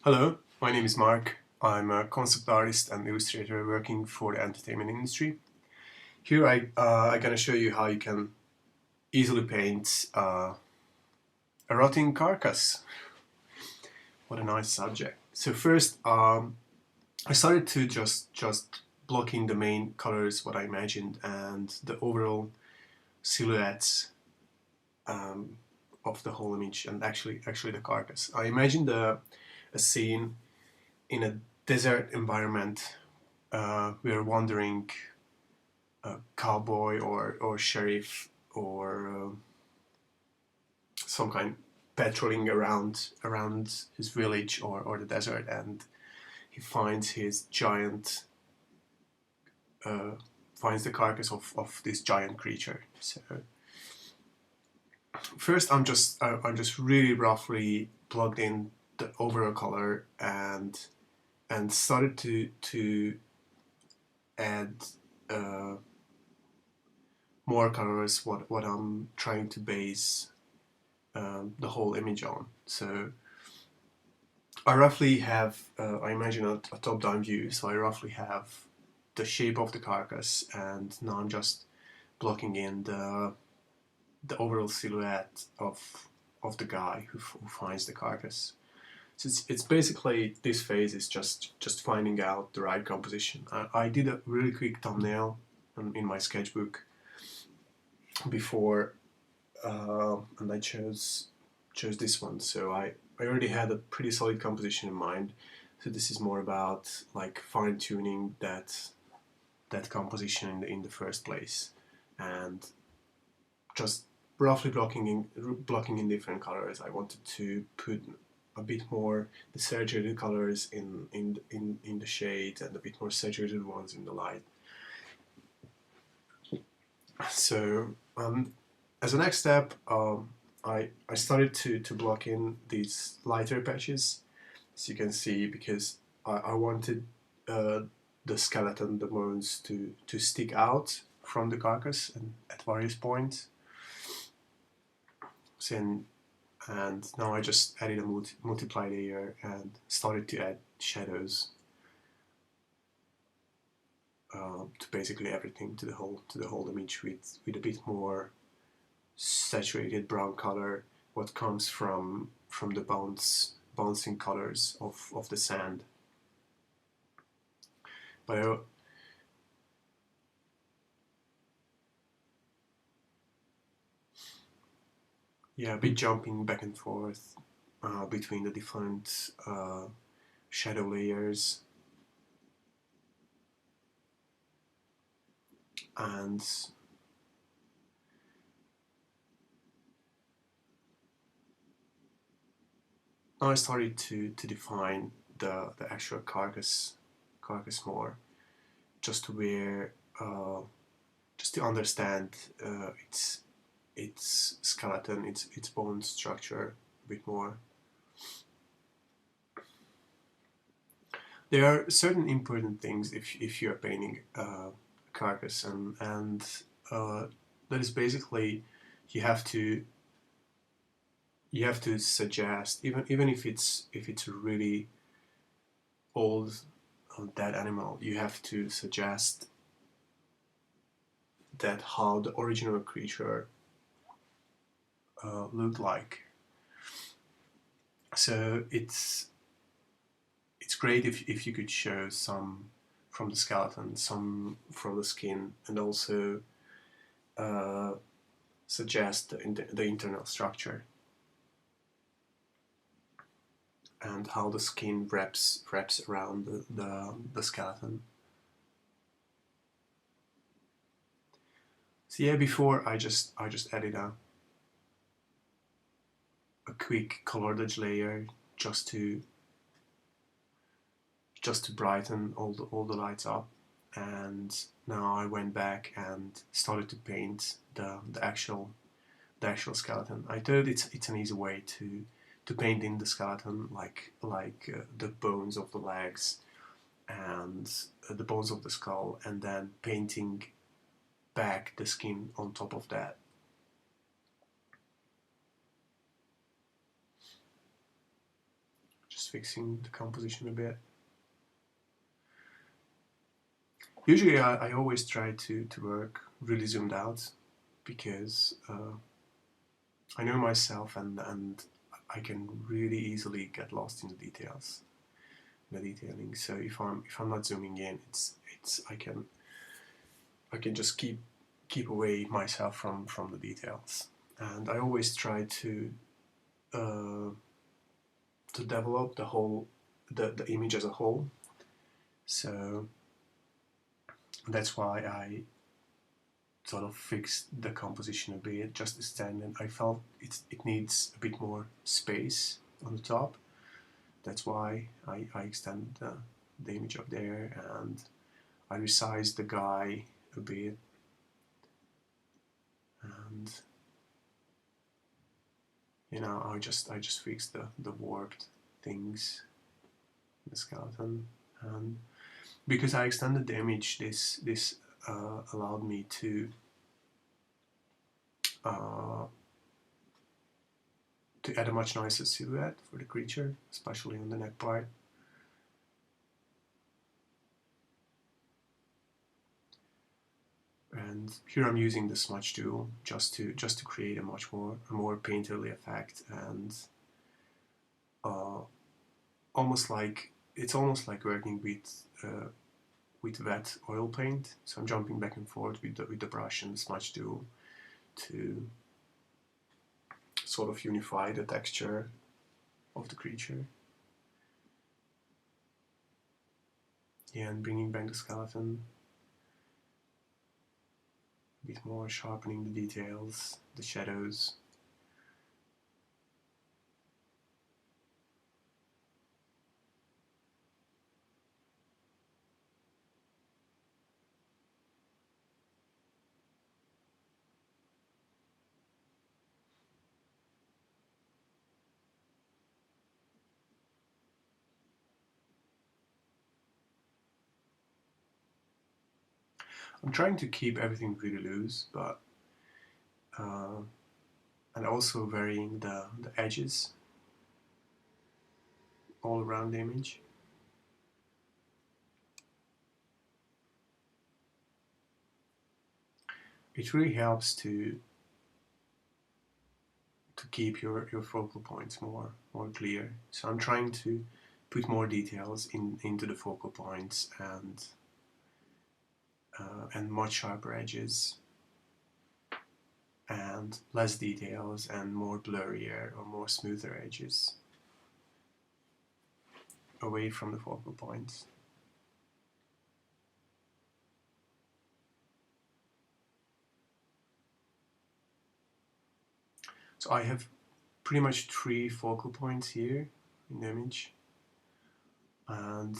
Hello, my name is Mark. I'm a concept artist and illustrator working for the entertainment industry. Here I'm gonna show you how you can easily paint a rotting carcass. What a nice subject. So first, I started to just blocking the main colors, what I imagined, and the overall silhouettes um, of the whole image, and actually the carcass. I imagined a scene in a desert environment. We're wandering a cowboy or sheriff or some kind patrolling around his village or the desert, and he finds his giant uh, finds the carcass of this giant creature. So first I'm just really roughly plugged in the overall color and started to add uh, more colors what I'm trying to base the whole image on. So I roughly have, I imagine a top-down view, so I roughly have the shape of the carcass, and now I'm just blocking in the overall silhouette of the guy who finds the carcass. So it's basically, this phase is just finding out the right composition. I did a really quick thumbnail in my sketchbook before, and I chose this one. So I already had a pretty solid composition in mind. So this is more about like fine tuning that composition in the first place, and just roughly blocking in different colors. I wanted to put a bit more the saturated colors in the shade, and a bit more saturated ones in the light. So as a next step, I started to block in these lighter patches, as you can see, because I wanted the skeleton, the bones, to stick out from the carcass and at various points. So, and now I just added a multiply layer and started to add shadows to basically everything, to the whole image, with a bit more saturated brown color, what comes from the bouncing colors of the sand. But yeah, a bit jumping back and forth between the different shadow layers, and now I started to define the actual carcass more, just to where just to understand its skeleton, its bone structure a bit more. There are certain important things if you are painting a carcass, and that is basically you have to suggest, even if it's a really old dead animal, you have to suggest that how the original creature looked like. So it's great if you could show some from the skeleton, some from the skin, and also suggest the internal structure and how the skin wraps around the skeleton. So yeah, before I just added a quick colored edge layer just to brighten all the lights up, and now I went back and started to paint the actual skeleton. I thought it's an easy way to paint in the skeleton, like the bones of the legs and the bones of the skull, and then painting back the skin on top of that. Just just fixing the composition a bit. Usually I always try to work really zoomed out, because I know myself, and I can really easily get lost in the details, the detailing. So if I'm not zooming in, it's I can just keep away myself from the details. And I always try uh, to develop the image as a whole. So that's why I sort of fixed the composition a bit, just to stand, and I felt it needs a bit more space on the top. That's why I extended the image up there, and I resized the guy a bit, and I just fixed the warped things in the skeleton. And because I extended the image, this allowed me uh, to add a much nicer silhouette for the creature, especially on the neck part. And here I'm using the smudge tool just to create a more painterly effect, and uh, it's almost like working with wet oil paint. So I'm jumping back and forth with the brush and the smudge tool to sort of unify the texture of the creature. Yeah, and bringing back the skeleton a bit more, sharpening the details, the shadows. I'm trying to keep everything really loose, but uh, and also varying the edges all around the image. It really helps to keep your focal points more clear. So I'm trying to put more details into the focal points, and much sharper edges, and less details and more blurrier or more smoother edges away from the focal points. So I have pretty much 3 focal points here in the image, and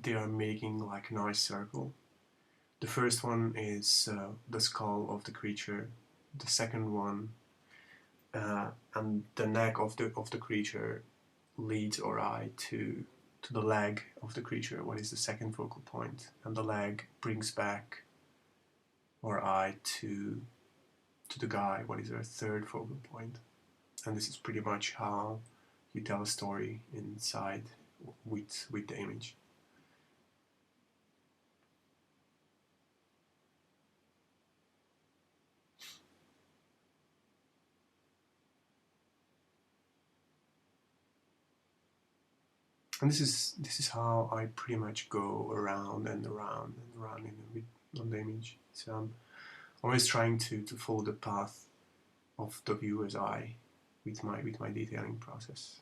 they are making like a nice circle. The first one is the skull of the creature. The second one and the neck of the creature leads our eye to the leg of the creature, what is the second focal point, and the leg brings back our eye to the guy, what is our third focal point. And this is pretty much how you tell a story inside with the image. And this is how I pretty much go around and around and around on the image. So I'm always trying to follow the path of the viewer's eye with my detailing process.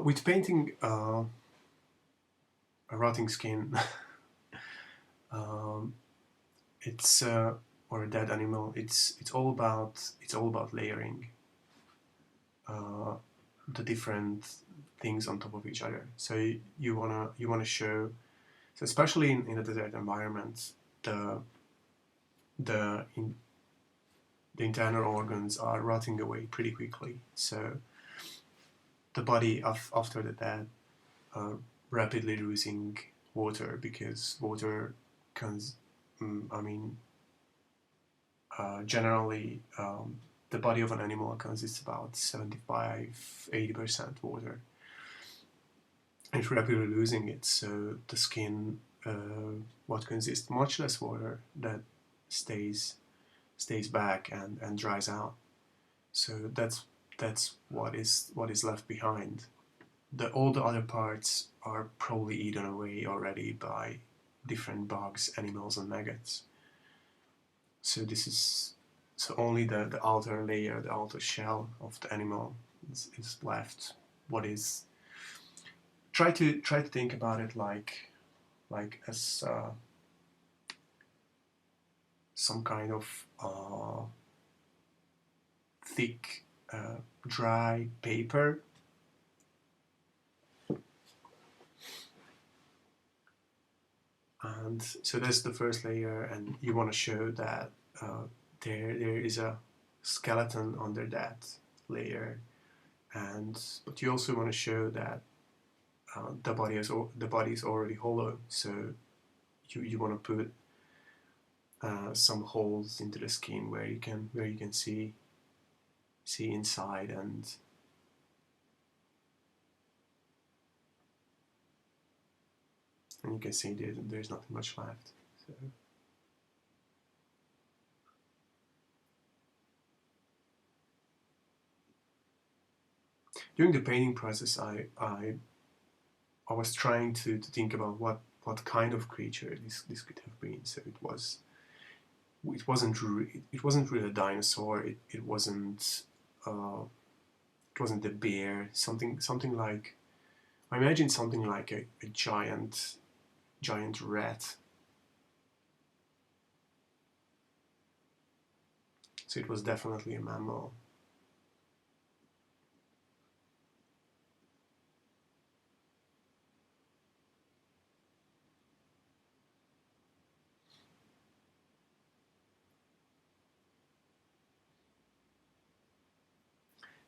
With painting a rotting skin, um, it's or a dead animal. It's all about layering uh, the different things on top of each other. So you wanna show, so especially in a desert environment, the the in, the internal organs are rotting away pretty quickly. So the body after the death rapidly losing water, because water cons I mean generally the body of an animal consists about 75–80% water. It's rapidly losing it, so the skin, what consists much less water, that stays back and dries out. So that's what is left behind. All the other parts are probably eaten away already by different bugs, animals, and maggots. So only the outer layer, the outer shell of the animal is left. What is try to think about it like as some kind of thick, dry paper. And so that's the first layer, and you want to show that there is a skeleton under that layer, but you also want to show that the body is already hollow. So you want to put some holes into the skin where you can see inside, and you can see there's nothing much left. So during the painting process, I was trying to think about what kind of creature this could have been. So it wasn't really a dinosaur. It wasn't a bear. Something like, I imagine something like a giant rat. So it was definitely a mammal.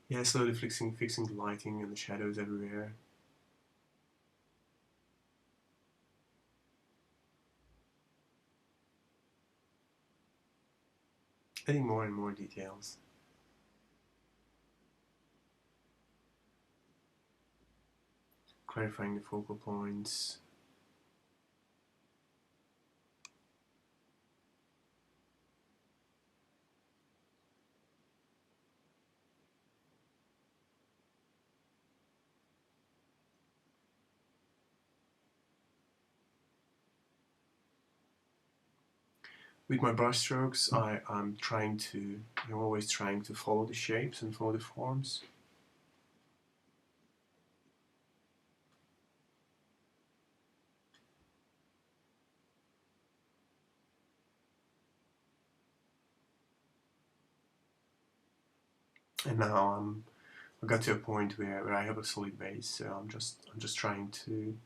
Yeah, slowly fixing the lighting and the shadows everywhere. Adding more and more details. Clarifying the focal points. With my brush strokes, I'm always trying to follow the shapes and follow the forms. And now I got to a point where I have a solid base, so I'm just trying to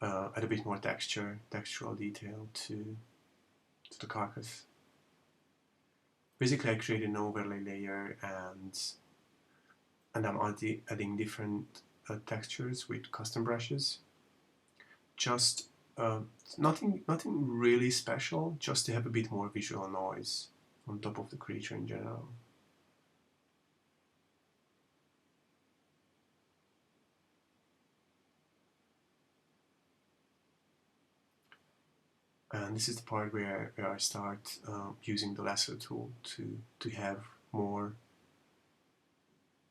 add a bit more textural detail to the carcass. Basically, I created an overlay layer, and I'm adding different textures with custom brushes. Just nothing really special, just to have a bit more visual noise on top of the creature in general. And this is the part where I start using the lasso tool to have more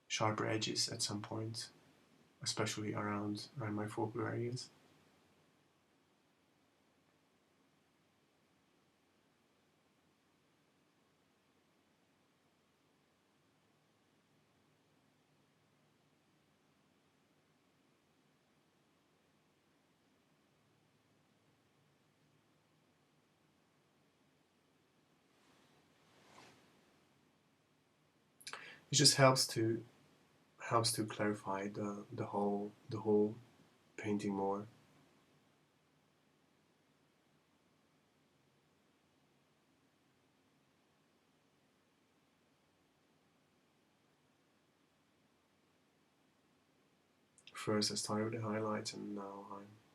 sharper edges at some point, especially around my focal areas. It just helps to clarify the whole painting more. First I started with the highlights, and now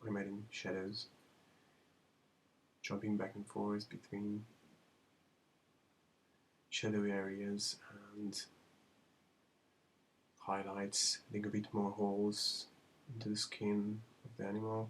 I'm adding shadows, jumping back and forth between shadow areas and highlights, adding a bit more holes into the skin of the animal.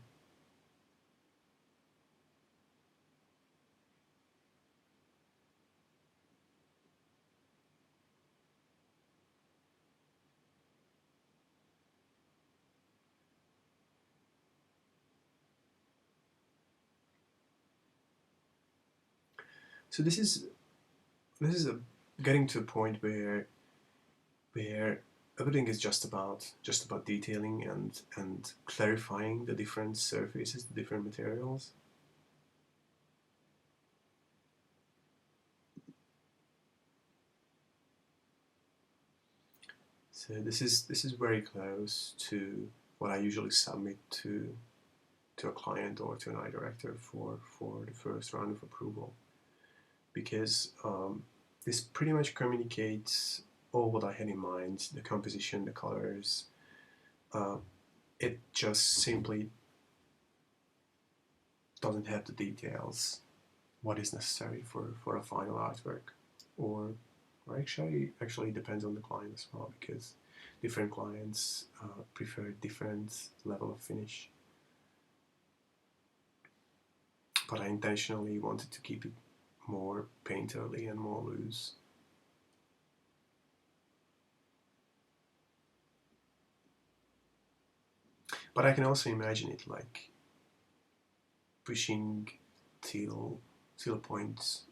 So this is getting to a point where everything is just about detailing and clarifying the different surfaces, the different materials. So this is very close to what I usually submit to a client or to an eye director for the first round of approval, because this pretty much communicates all what I had in mind: the composition, the colors. Uh, it just simply doesn't have the details what is necessary for a final artwork, or actually it depends on the client as well, because different clients prefer different level of finish. But I intentionally wanted to keep it more painterly and more loose. But I can also imagine it like pushing till till a point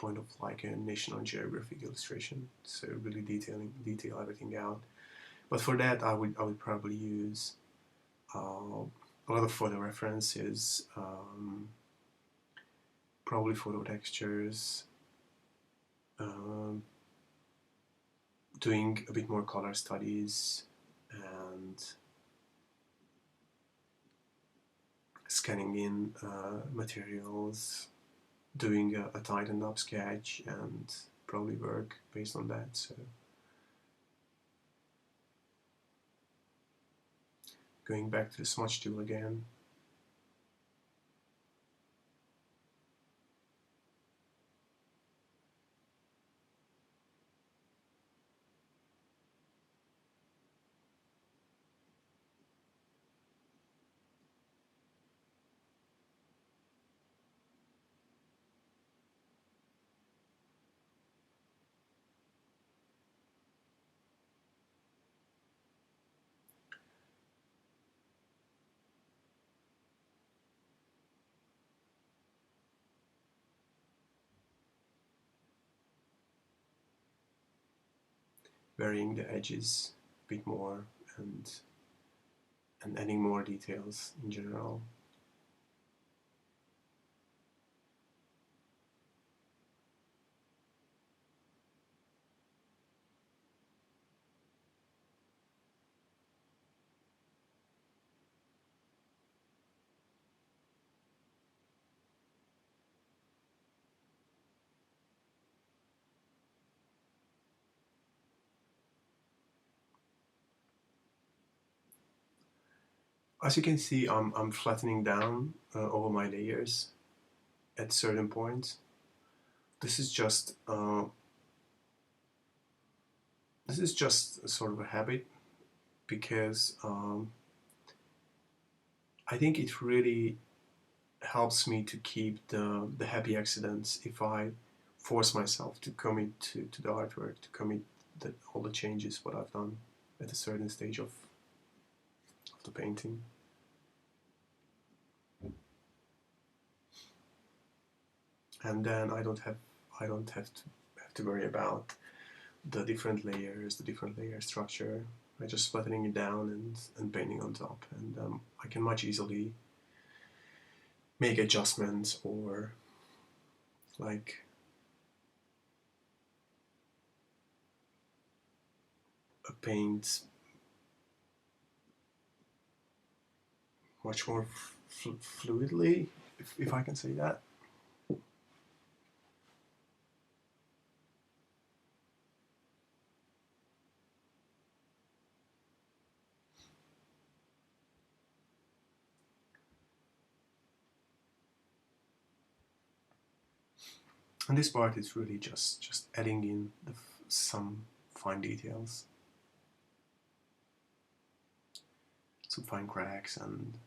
of like a National Geographic illustration, so really detail everything out. But for that, I would probably use a lot of photo references, probably photo textures, um, doing a bit more color studies, and scanning in materials, doing a tightened up sketch, and probably work based on that. So going back to the smudge tool again. Varying the edges a bit more, and adding more details in general. As you can see, I'm flattening down all my layers at certain points. This is just sort of a habit, because I think it really helps me to keep the happy accidents if I force myself to commit to the artwork, to commit all the changes what I've done at a certain stage of the painting. And then I don't have to worry about the different layer structure. I just flattening it down and painting on top, and I can much easily make adjustments, or like a paint much more fluidly, if I can say that. And this part is really just adding in some fine details, some fine cracks and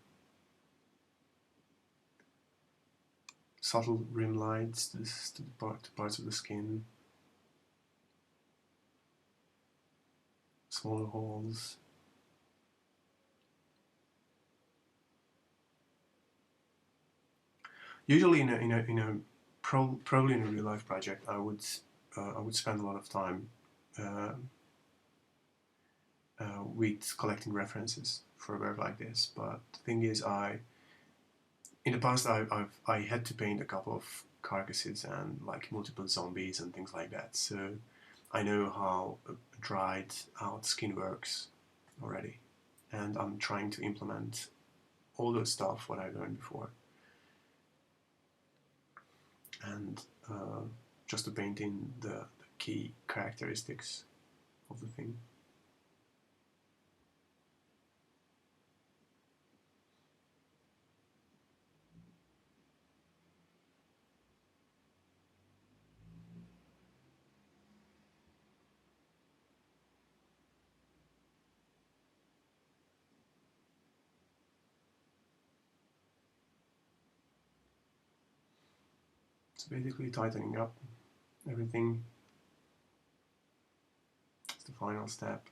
subtle rim lights to the parts of the skin, smaller holes. Usually probably in a real life project, I would spend a lot of time uh, with collecting references for a work like this. But the thing is, in the past I had to paint a couple of carcasses and like multiple zombies and things like that. So I know how dried out skin works already, and I'm trying to implement all the stuff what I learned before, and just to paint in the key characteristics of the thing. So basically tightening up everything is the final step.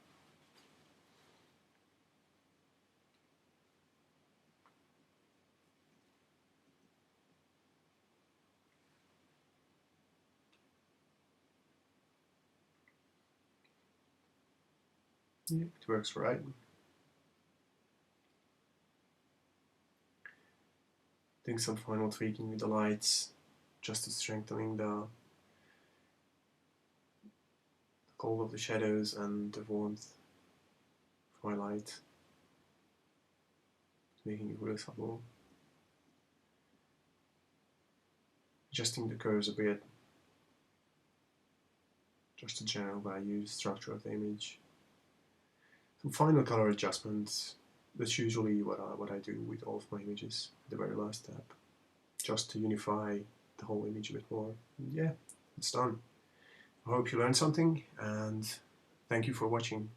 Yeah, it works right. Doing some final tweaking with the lights, just to strengthening the cold of the shadows and the warmth of my light, making it really subtle. Adjusting the curves a bit, just the general value, structure of the image. Some final color adjustments. That's usually what I do with all of my images at the very last step, just to unify the whole image a bit more. And yeah, it's done. I hope you learned something, and thank you for watching.